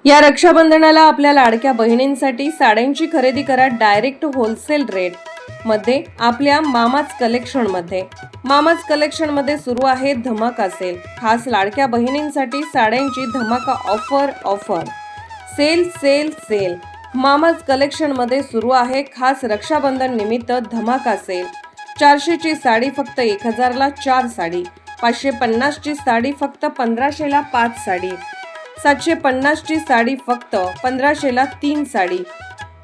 या रक्षाबंधनाला आपल्या लाडक्या बहिणींसाठी साड्यांची खरेदी करा डायरेक्ट होलसेल रेट मध्ये आपल्या मामाज कलेक्शन मध्ये. मामाज कलेक्शन मध्ये सुरू आहे धमाका सेल. खास लाडक्या बहिणींसाठी साड्यांची धमाका offer sale sale sale. Mama's collection मध्ये सुरू आहे खास रक्षाबंधन निमित्त धमाका सेल. 400 ची साडी फक्त 1000 ला 4 साडी, 550 ची साडी फक्त 1500 ला 5 साडी, 750 ची साडी फक्त 1500 ला 3 साडी,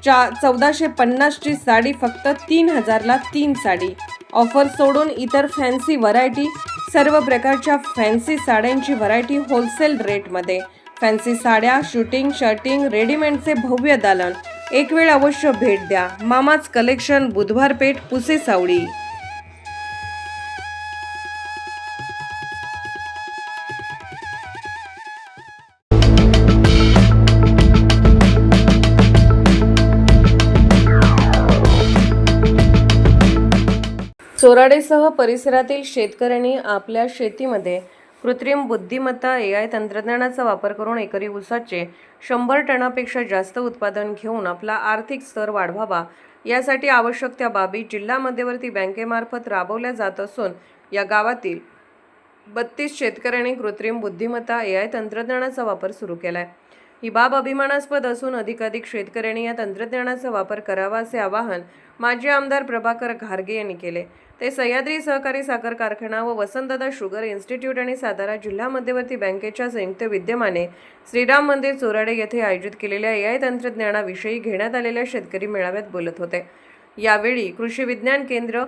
1450 ची साडी फक्त 3000 ला 3 साडी. ऑफर सोडून इतर फॅन्सी व्हरायटी, सर्व प्रकारच्या फॅन्सी साड्यांची व्हरायटी होलसेल रेटमध्ये. फॅन्सी साड्या, शूटिंग, शर्टिंग, रेडीमेडचे भव्य दालन. एक वेळ अवश्य भेट द्या. मामाज कलेक्शन, बुधवार पेठ, पुसे सावडी. चोराडेसह परिसरातील शेतकऱ्यांनी आपल्या शेतीमध्ये कृत्रिम बुद्धिमत्ता AI तंत्रज्ञानाचा वापर करून एकरी ऊसाचे 100 टनापेक्षा जास्त उत्पादन घेऊन आपला आर्थिक स्तर वाढवावा, यासाठी आवश्यक त्या बाबी जिल्हा मध्यवर्ती बँकेमार्फत राबवल्या जात असून या गावातील 32 शेतकऱ्यांनी कृत्रिम बुद्धिमत्ता AI तंत्रज्ञानाचा वापर सुरू केलाय. ही बाब अभिमानास्पद असून अधिकाधिक शेतकऱ्यांनी या तंत्रज्ञानाचा वापर करावा असे आवाहन माजी आमदार प्रभाकर घारगे यांनी केले. ते सह्याद्री सहकारी साखर कारखाना व वसंतदादा शुगर इन्स्टिट्यूट आणि सातारा जिल्हा मध्यवर्ती बँकेच्या संयुक्त विद्यमाने श्रीराम मंदिर चोराडे येथे आयोजित केलेल्या AI तंत्रज्ञानाविषयी घेण्यात आलेल्या शेतकरी मेळाव्यात बोलत होते. यावेळी कृषी विज्ञान केंद्र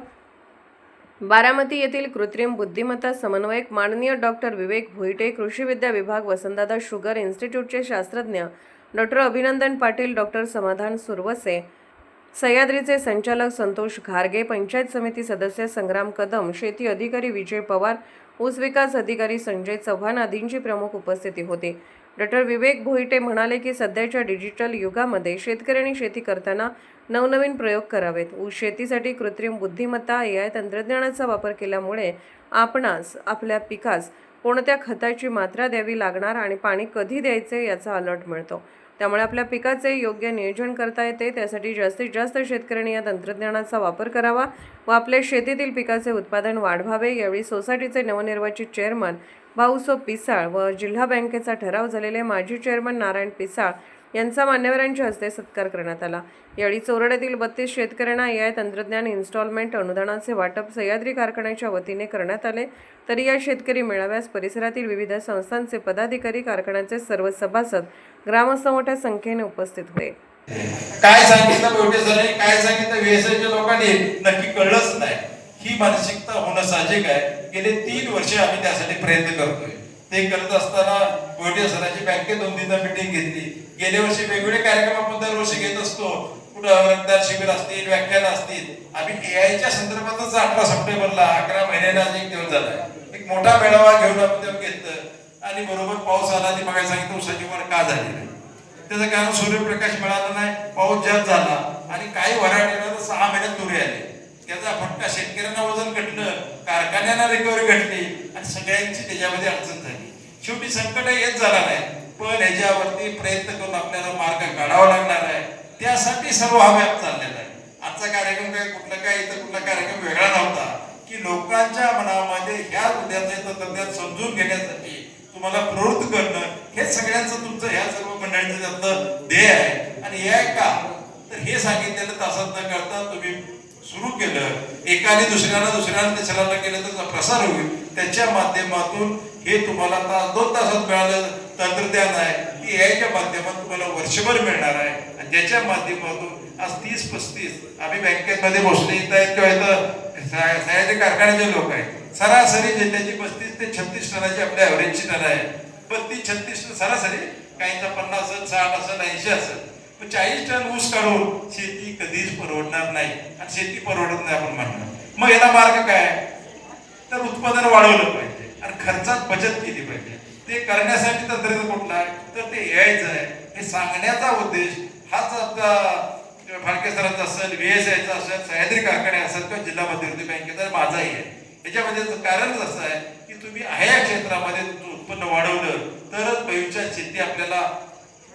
बारामती येथील कृत्रिम बुद्धिमत्ता समन्वयक माननीय डॉक्टर विवेक भोईटे, कृषी विद्या विभाग वसंतदादा शुगर इन्स्टिट्यूटचे शास्त्रज्ञ डॉक्टर अभिनंदन पाटील, डॉक्टर समाधान सुरवसे, सह्याद्रीचे संचालक संतोष घारगे, पंचायत समिती सदस्य संग्राम कदम, शेती अधिकारी विजय पवार, ऊस विकास अधिकारी संजय चव्हाण आदींची प्रमुख उपस्थिती होती. डॉक्टर विवेक भोईटे म्हणाले की सध्याच्या डिजिटल युगामध्ये शेतकऱ्यांनी शेती करताना नवनवीन प्रयोग करावेत. ऊस शेतीसाठी कृत्रिम बुद्धिमत्ता AI तंत्रज्ञानाचा वापर केल्यामुळे आपणास आपल्या पिकास कोणत्या खताची मात्रा द्यावी लागणार आणि पाणी कधी द्यायचे याचा अलर्ट मिळतो. त्यामुळे आपल्या पिकाचे योग्य नियोजन करता येते. त्यासाठी जास्तीत जास्त शेतकऱ्यांनी या तंत्रज्ञानाचा वापर करावा व आपल्या शेतीतील पिकाचे उत्पादन वाढवावे. यावेळी सोसायटीचे नवनिर्वाचित चेअरमन भाऊसो पिसाळ व जिल्हा बँकेचा ठराव झालेले माजी चेअरमन नारायण पिसाळ यांचा मान्यवरांच्या हस्ते सत्कार करण्यात आला. यावेळी चोराड्यातील 32 शेतकऱ्यांना AI तंत्रज्ञान इन्स्टॉलमेंट अनुदानाचे वाटप सह्याद्री कारखान्याच्या वतीने करण्यात आले. तरी या शेतकरी मेळाव्यास परिसरातील विविध संस्थांचे पदाधिकारी, कारखान्याचे सर्व सभासद, ग्रामस्थ मोठ्या संख्येने उपस्थित होते. काय सांगितलं प्रोड्युसरने, काय सांगितलं व्यवसायाच्या लोकांनी नक्की कळलंच नाही. ही मानसिकता होणं साहजिक आहे. गेले 3 वर्ष आम्ही त्यासाठी प्रयत्न करतोय. ते करत असताना प्रोड्युसरांची बँकेत 2-3 मीटिंग घेतली. गेल्या वर्षी वेगवेगळे कार्यक्रम आपण दरवर्षी घेत असतो. कुठं रक्तदान शिबिर असतील, व्याख्यान असतील. आम्ही AIच्या संदर्भातच 18 सप्टेंबरला 11 महिन्याला एक दिवस झाला एक मोठा मेळावा घेऊन आपण घेतलं आणि बरोबर पाऊस आला. ती बघायला सांगितलं ऊसाची वाढ का झाली नाही. त्याचं कारण सूर्यप्रकाश मिळाला नाही, पाऊस जास्त झाला आणि काही व्हरायटीला तर 6 महिन्यात तुरी आली. त्याचा फटका शेतकऱ्यांना वजन घटलं, कारखान्यांना रिकव्हरी घटली आणि सगळ्यांची त्याच्यामध्ये अडचण झाली. शेवटी संकट येत झाला नाही, पण याच्यावरती प्रयत्न करून आपल्याला मार्ग काढावा लागणार आहे. त्यासाठी सर्व हा व्याप चाललेला आहे. आजचा कार्यक्रम काय कुठला कार्यक्रम वेगळा नव्हता की लोकांच्या मनामध्ये ह्या उद्याचे तंत्रज्ञान समजून घेण्यासाठी तुम्हाला प्रवृत्त करणं हे सगळ्यांचं तुमचं ह्या सर्व मंडळींचं त्यातलं ध्येय आहे. आणि हे का तर हे सांगितलेलं तासात न करता तुम्ही सुरू केलं, एकाने दुसऱ्याला तिसऱ्याला केलं त्याचा प्रसार होईल. त्याच्या माध्यमातून हे तुम्हाला 2 तासात मिळालं तंत्रज्ञान आहे की AIच्या माध्यमातून तुम्हाला वर्षभर मिळणार आहे. आणि ज्याच्या माध्यमातून आज 30-35 आम्ही बँकेमध्ये बसले इथं किंवा इथं सह्याद्री कारखान्याचे लोक आहेत. सरासरी जिल्ह्याची 35 ते 36 टनाची आपल्या ॲव्हरेजची टन आहे. 32-36 टन सरासरी, काहींचा 50 असेल, 60 असेल, 80 असेल. 40 टन ऊस काढून शेती कधीच परवडणार नाही आणि शेती परवडत नाही आपण म्हणणार. मग याला मार्ग काय तर उत्पादन वाढवलं पाहिजे आणि खर्चात बचत केली पाहिजे. ते करण्यासाठी तंत्रज्ञान कुठलं आहे तर ते AIचं आहे. हे सांगण्याचा उद्देश हाच आपला फाळके सरांचा असेल, VSIचा असेल, सह्याद्री कारखाने असेल किंवा जिल्हा मध्यवर्ती बँकेचा माझाही आहे. याच्यामध्ये कारणच असं आहे की तुम्ही ह्या क्षेत्रामध्ये तुमचं उत्पन्न वाढवलं तरच भविष्यात शेती आपल्याला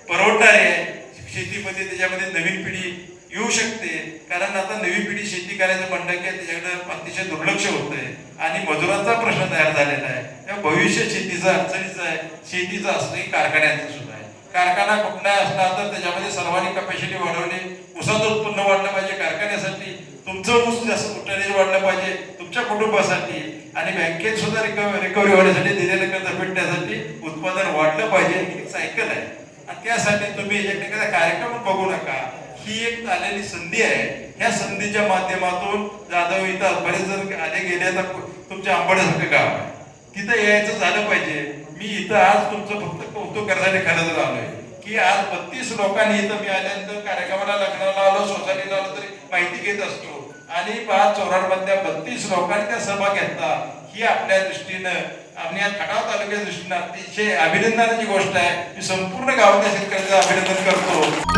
परवडणारी आहे. शेतीमध्ये त्याच्यामध्ये नवीन पिढी येऊ शकते, कारण आता नवी पिढी शेती करायचं म्हणलं की त्याच्याकडे अतिशय दुर्लक्ष होतंय आणि मजुरांचा प्रश्न तयार झालेला आहे. तेव्हा भविष्य शेतीचं अडचणीचं आहे, शेतीचं असलं की कारखान्याचं सुद्धा आहे. कारखाना कुठला असला तर त्याच्यामध्ये सर्वांनी कपॅसिटी वाढवणे, ऊसाचं उत्पन्न वाढलं पाहिजे कारखान्यासाठी, तुमचं ऊस जास्त टनेज वाढलं पाहिजे तुमच्या कुटुंबासाठी, आणि बँकेत सुद्धा रिकव्हरी होण्यासाठी दिलेलं कर्ज फेडण्यासाठी उत्पादन वाढलं पाहिजे. ही एक सायकल आहे आणि त्यासाठी तुम्ही एखादा कार्यक्रम बघू नका. ही एक आलेली संधी आहे. ह्या संधीच्या माध्यमातून जाधव इथं बरेच जण आले गेले, तर तुमच्या आंबड्यासारखं गाव आहे, तिथं यायचं झालं पाहिजे. मी इथं आज तुमचं फक्त कौतुक करण्यासाठी खरंच आलोय की आज 32 लोकांनी इथं मी आल्यानंतर कार्यक्रमाला, लग्नाला आलो, सोसायटीला आलो तरी माहिती घेत असतो, आणि 5 चौराडमधल्या 32 लोकांनी त्या सहभाग घेतला. ही आपल्या दृष्टीनं आणि या खटाव तालुक्याच्या दृष्टीनं अतिशय अभिनंदनाची गोष्ट आहे. मी संपूर्ण गावातल्या शेतकऱ्यांचं अभिनंदन करतो.